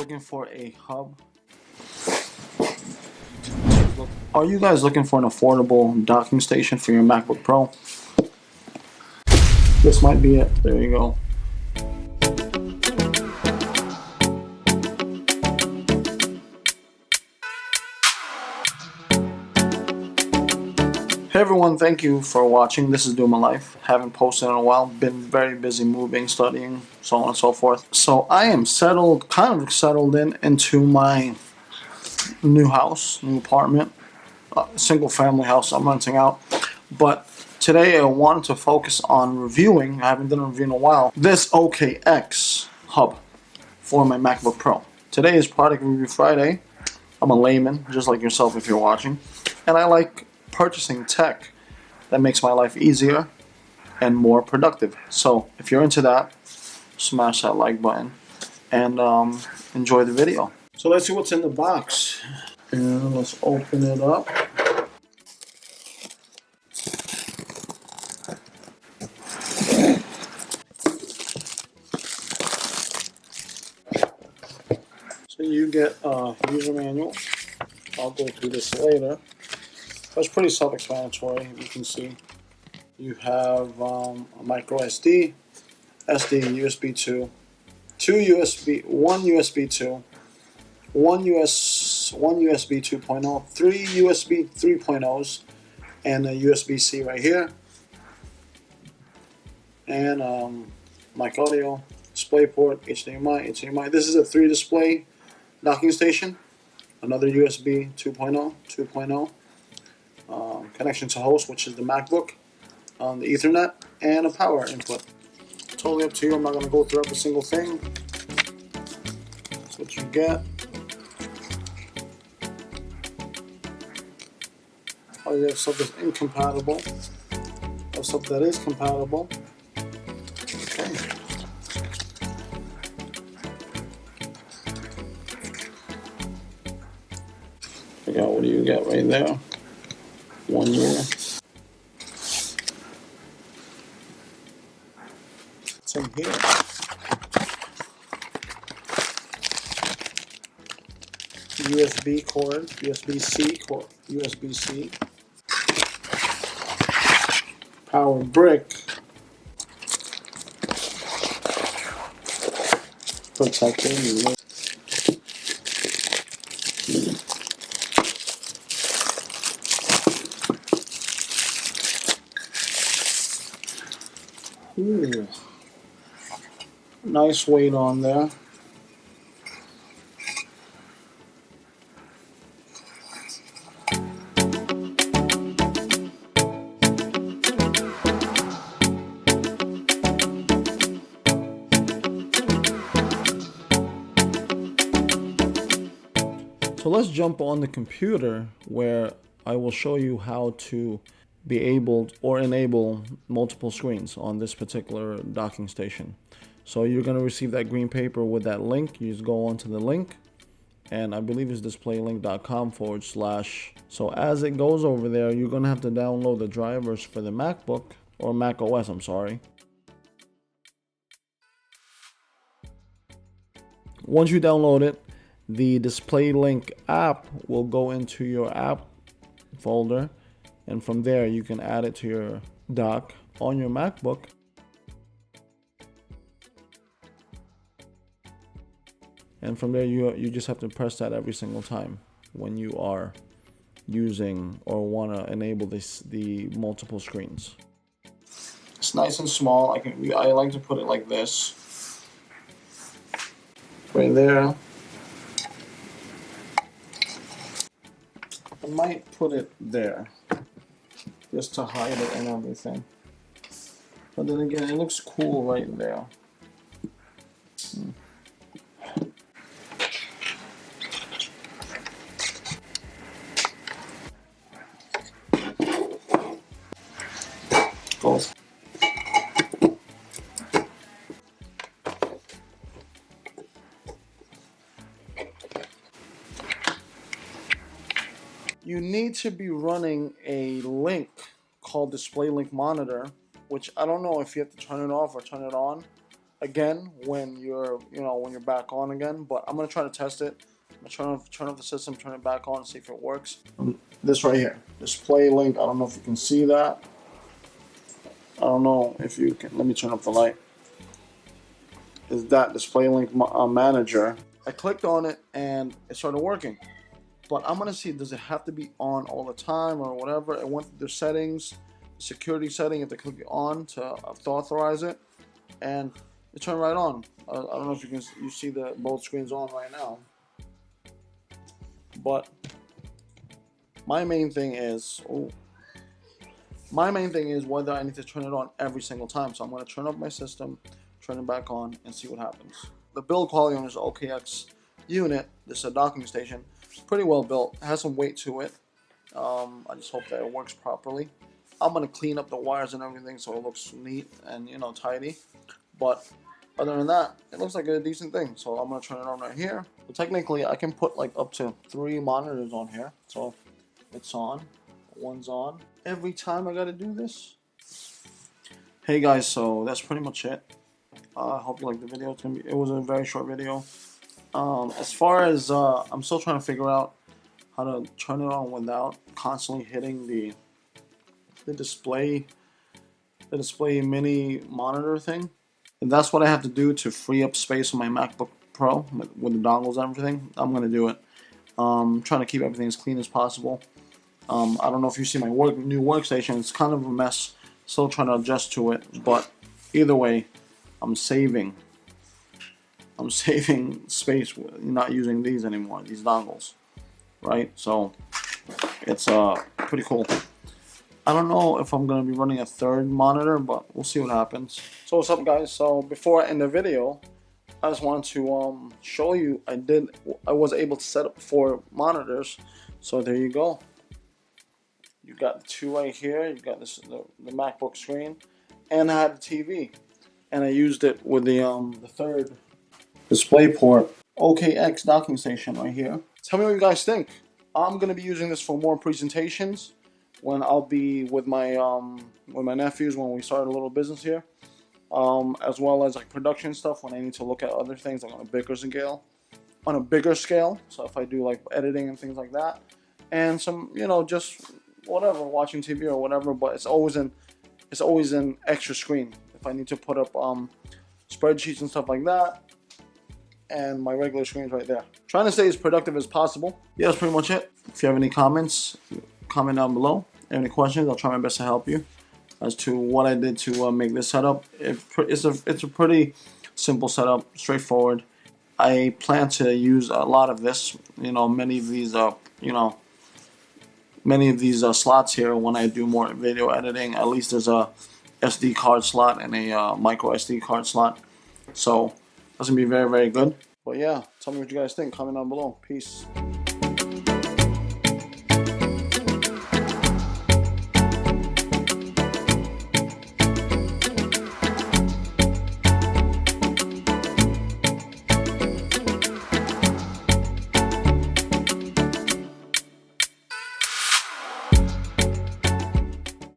looking for a hub? Are you guys looking for an affordable docking station for your MacBook Pro? This might be it. There you go. Hey everyone, thank you for watching. This is Do My Life. Haven't posted in a while. Been very busy moving, studying, so on and so forth. So I am kind of settled into my new house, new apartment, single family house I'm renting out. But today I wanted to focus on reviewing, I haven't done a review in a while, this OKX hub for my MacBook Pro. Today is Product Review Friday. I'm a layman, just like yourself if you're watching. And I like purchasing tech that makes my life easier and more productive. So if you're into that, smash that like button and enjoy the video. So let's see what's in the box. And let's open it up. So you get a user manual. I'll go through this later. That's pretty self-explanatory. You can see you have a micro SD, USB 2, one USB 2, one USB 2.0, three USB 3.0s, and a USB-C right here, and mic audio, DisplayPort, HDMI. This is a 3-display docking station. Another USB 2.0. Connection to host, which is the MacBook, on the Ethernet, and a power input. Totally up to you. I'm not going to go through every single thing. That's what you get. Oh, you have stuff that's incompatible. You have stuff that is compatible. Okay. What do you get right there? 1 year. It's in here. USB cord, USB-C cord, USB-C. Power brick. Protecting. Ooh. Nice weight on there. So let's jump on the computer where I will show you how to be able or enable multiple screens on this particular docking station. So you're going to receive that green paper with that link. You just go onto the link, and I believe it's displaylink.com/. So as it goes over there, you're going to have to download the drivers for the MacBook, or Mac OS, I'm sorry. Once you download it, the DisplayLink app will go into your app folder, and from there you can add it to your dock on your MacBook. And from there you just have to press that every single time when you are using or want to enable the multiple screens. It's nice and small. I like to put it like this. Right there. I might put it there just to hide it and everything. But then again, it looks cool right there. Cool. You need to be running a link called DisplayLink Monitor, which I don't know if you have to turn it off or turn it on. again when you're back on again. But I'm gonna try to test it. I'm gonna turn off the system, turn it back on, see if it works. This right here, display link. I don't know if you can see that. I don't know if you can. Let me turn up the light. Is that display link manager? I clicked on it and it started working. But I'm gonna see, does it have to be on all the time or whatever? It went through the settings, security setting. You have to click on to authorize it, and it turned right on. I don't know if you see the both screens on right now. But my main thing is whether I need to turn it on every single time. So I'm gonna turn off my system, turn it back on, and see what happens. The build quality on this OKX unit, this is a docking station, pretty well built. It has some weight to it. I just hope that it works properly. I'm gonna clean up the wires and everything so it looks neat and tidy. But other than that, it looks like a decent thing. So I'm gonna turn it on right here. So technically, I can put like up to 3 monitors on here. So it's on, one's on. Every time I gotta do this. Hey guys, so that's pretty much it. I hope you liked the video. It was a very short video. As far as I'm still trying to figure out how to turn it on without constantly hitting the display mini monitor thing. And that's what I have to do to free up space on my MacBook Pro with the dongles and everything. I'm gonna do it. Trying to keep everything as clean as possible. I don't know if you see my new workstation. It's kind of a mess. Still trying to adjust to it, but either way, I'm saving space, not using these anymore, these dongles, right? So it's pretty cool. I don't know if I'm gonna be running a third monitor, but we'll see what happens. So what's up, guys? So before I end the video, I just wanted to show you I was able to set up 4 monitors. So there you go. You got the 2 right here. You got the MacBook screen, and I had the TV, and I used it with the third DisplayPort OKX docking station right here. Tell me what you guys think. I'm gonna be using this for more presentations when I'll be with my nephews when we start a little business here, as well as like production stuff when I need to look at other things like on a bigger scale. So if I do like editing and things like that, and some just whatever, watching TV or whatever. But it's always an extra screen if I need to put up spreadsheets and stuff like that. And my regular screen's right there. Trying to stay as productive as possible. Yeah, that's pretty much it. If you have any comments, comment down below. Any questions, I'll try my best to help you as to what I did to make this setup. It's a pretty simple setup, straightforward. I plan to use a lot of this. Many of these slots here when I do more video editing. At least there's a SD card slot and a micro SD card slot. So that's gonna be very, very good. But yeah, tell me what you guys think. Comment down below. Peace.